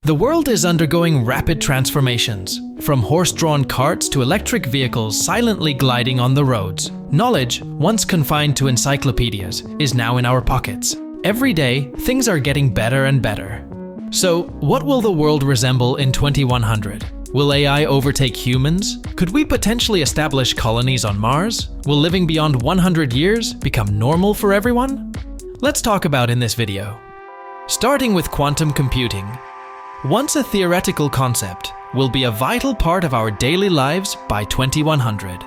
The world is undergoing rapid transformations, from horse-drawn carts to electric vehicles silently gliding on the roads. Knowledge, once confined to encyclopedias, is now in our pockets. Every day, things are getting better and better. So, what will the world resemble in 2100? Will AI overtake humans? Could we potentially establish colonies on Mars? Will living beyond 100 years become normal for everyone? Let's talk about in this video. Starting with quantum computing. Once a theoretical concept, will be a vital part of our daily lives by 2100.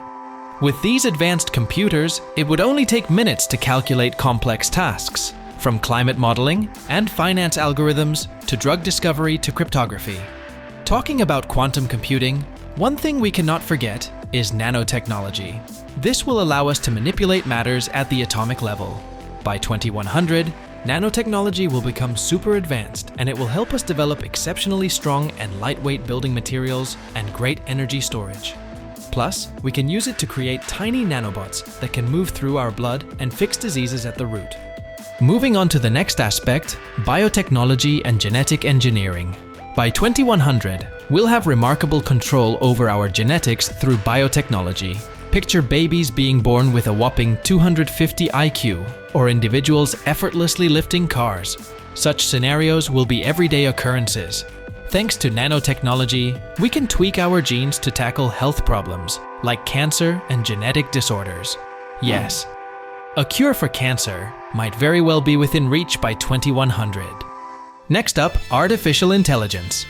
With these advanced computers, it would only take minutes to calculate complex tasks, from climate modeling and finance algorithms to drug discovery to cryptography. Talking about quantum computing, one thing we cannot forget is nanotechnology. This will allow us to manipulate matters at the atomic level. By 2100, nanotechnology will become super advanced, and it will help us develop exceptionally strong and lightweight building materials and great energy storage. Plus, we can use it to create tiny nanobots that can move through our blood and fix diseases at the root. Moving on to the next aspect, biotechnology and genetic engineering. By 2100, we'll have remarkable control over our genetics through biotechnology. Picture babies being born with a whopping 250 IQ, or individuals effortlessly lifting cars. Such scenarios will be everyday occurrences. Thanks to nanotechnology, we can tweak our genes to tackle health problems, like cancer and genetic disorders. Yes, a cure for cancer might very well be within reach by 2100. Next up, artificial intelligence.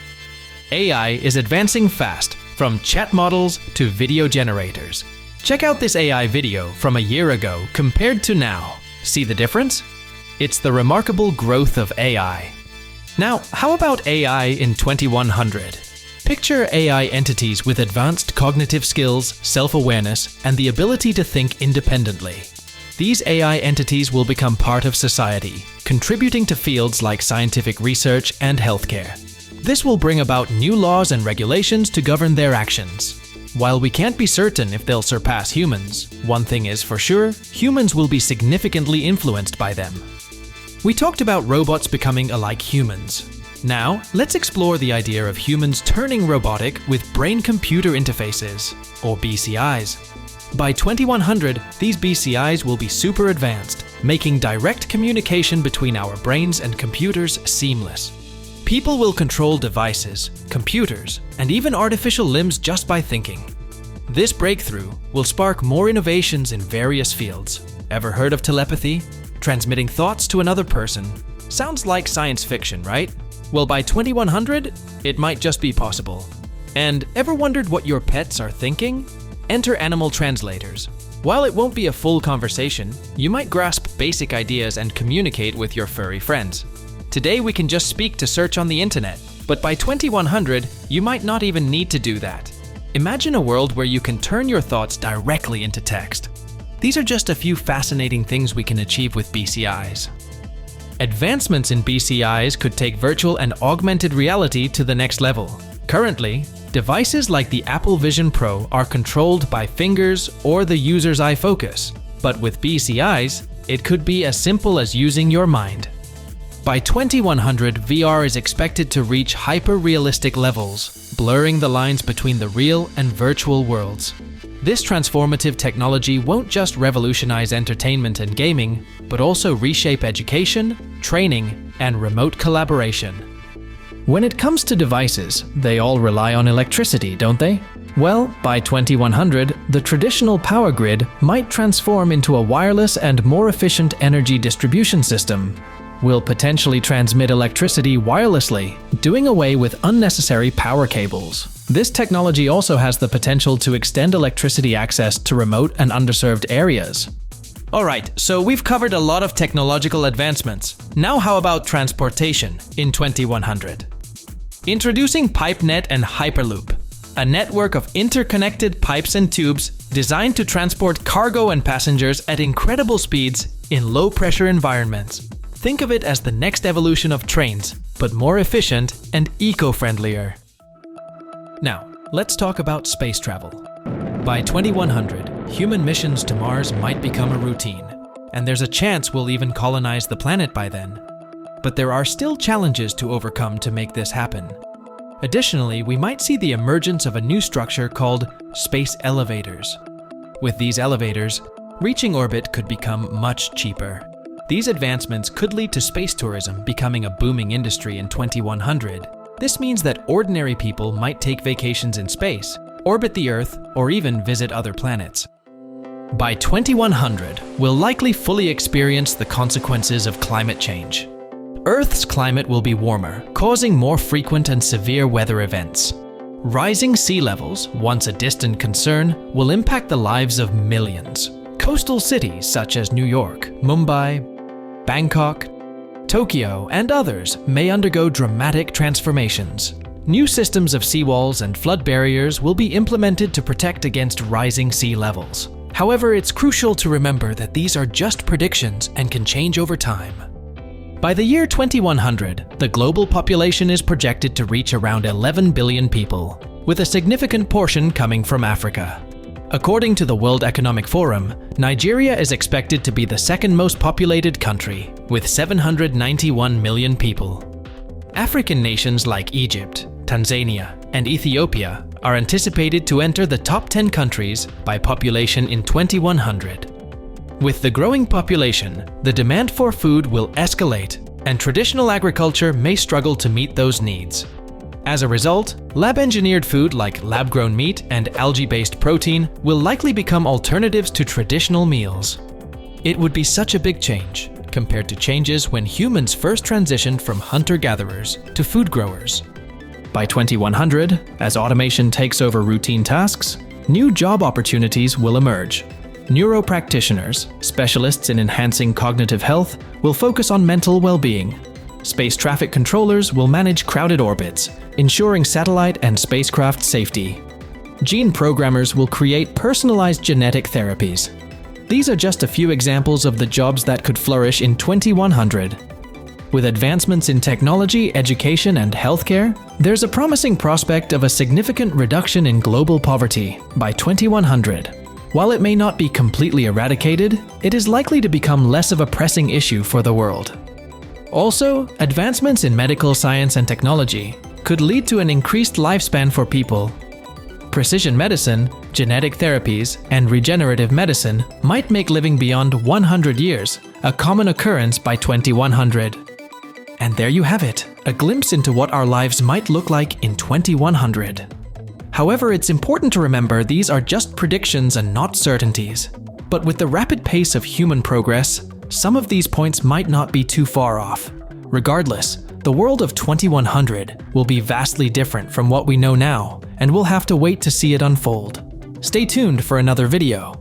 AI is advancing fast, from chat models to video generators. Check out this AI video from a year ago compared to now. See the difference? It's the remarkable growth of AI. Now, how about AI in 2100? Picture AI entities with advanced cognitive skills, self-awareness, and the ability to think independently. These AI entities will become part of society, contributing to fields like scientific research and healthcare. This will bring about new laws and regulations to govern their actions. While we can't be certain if they'll surpass humans, one thing is for sure, humans will be significantly influenced by them. We talked about robots becoming alike humans. Now, let's explore the idea of humans turning robotic with brain-computer interfaces, or BCIs. By 2100, these BCIs will be super advanced, making direct communication between our brains and computers seamless. People will control devices, computers, and even artificial limbs just by thinking. This breakthrough will spark more innovations in various fields. Ever heard of telepathy? Transmitting thoughts to another person. Sounds like science fiction, right? Well, by 2100, it might just be possible. And ever wondered what your pets are thinking? Enter animal translators. While it won't be a full conversation, you might grasp basic ideas and communicate with your furry friends. Today we can just speak to search on the internet, but by 2100, you might not even need to do that. Imagine a world where you can turn your thoughts directly into text. These are just a few fascinating things we can achieve with BCIs. Advancements in BCIs could take virtual and augmented reality to the next level. Currently, devices like the Apple Vision Pro are controlled by fingers or the user's eye focus, but with BCIs, it could be as simple as using your mind. By 2100, VR is expected to reach hyper-realistic levels, blurring the lines between the real and virtual worlds. This transformative technology won't just revolutionize entertainment and gaming, but also reshape education, training, and remote collaboration. When it comes to devices, they all rely on electricity, don't they? Well, by 2100, the traditional power grid might transform into a wireless and more efficient energy distribution system. We'll potentially transmit electricity wirelessly, doing away with unnecessary power cables. This technology also has the potential to extend electricity access to remote and underserved areas. Alright, so we've covered a lot of technological advancements. Now how about transportation in 2100? Introducing PipeNet and Hyperloop, a network of interconnected pipes and tubes designed to transport cargo and passengers at incredible speeds in low-pressure environments. Think of it as the next evolution of trains, but more efficient and eco-friendlier. Now, let's talk about space travel. By 2100, human missions to Mars might become a routine, and there's a chance we'll even colonize the planet by then. but there are still challenges to overcome to make this happen. Additionally, we might see the emergence of a new structure called space elevators. With these elevators, reaching orbit could become much cheaper. These advancements could lead to space tourism becoming a booming industry in 2100. This means that ordinary people might take vacations in space, orbit the Earth, or even visit other planets. By 2100, we'll likely fully experience the consequences of climate change. Earth's climate will be warmer, causing more frequent and severe weather events. Rising sea levels, once a distant concern, will impact the lives of millions. Coastal cities such as New York, Mumbai, Bangkok, Tokyo, and others may undergo dramatic transformations. New systems of seawalls and flood barriers will be implemented to protect against rising sea levels. However, it's crucial to remember that these are just predictions and can change over time. By the year 2100, the global population is projected to reach around 11 billion people, with a significant portion coming from Africa. According to the World Economic Forum, Nigeria is expected to be the second most populated country, with 791 million people. African nations like Egypt, Tanzania, and Ethiopia are anticipated to enter the top 10 countries by population in 2100. With the growing population, the demand for food will escalate, and traditional agriculture may struggle to meet those needs. As a result, lab-engineered food like lab-grown meat and algae-based protein will likely become alternatives to traditional meals. It would be such a big change, compared to changes when humans first transitioned from hunter-gatherers to food growers. By 2100, as automation takes over routine tasks, new job opportunities will emerge. Neuropractitioners, specialists in enhancing cognitive health, will focus on mental well-being. Space traffic controllers will manage crowded orbits, ensuring satellite and spacecraft safety. Gene programmers will create personalized genetic therapies. These are just a few examples of the jobs that could flourish in 2100. With advancements in technology, education, and healthcare, there's a promising prospect of a significant reduction in global poverty by 2100. While it may not be completely eradicated, it is likely to become less of a pressing issue for the world. Also, advancements in medical science and technology could lead to an increased lifespan for people. Precision medicine, genetic therapies, and regenerative medicine might make living beyond 100 years a common occurrence by 2100. And there you have it, a glimpse into what our lives might look like in 2100. However, it's important to remember these are just predictions and not certainties. But with the rapid pace of human progress, some of these points might not be too far off. Regardless, the world of 2100 will be vastly different from what we know now, and we'll have to wait to see it unfold. Stay tuned for another video.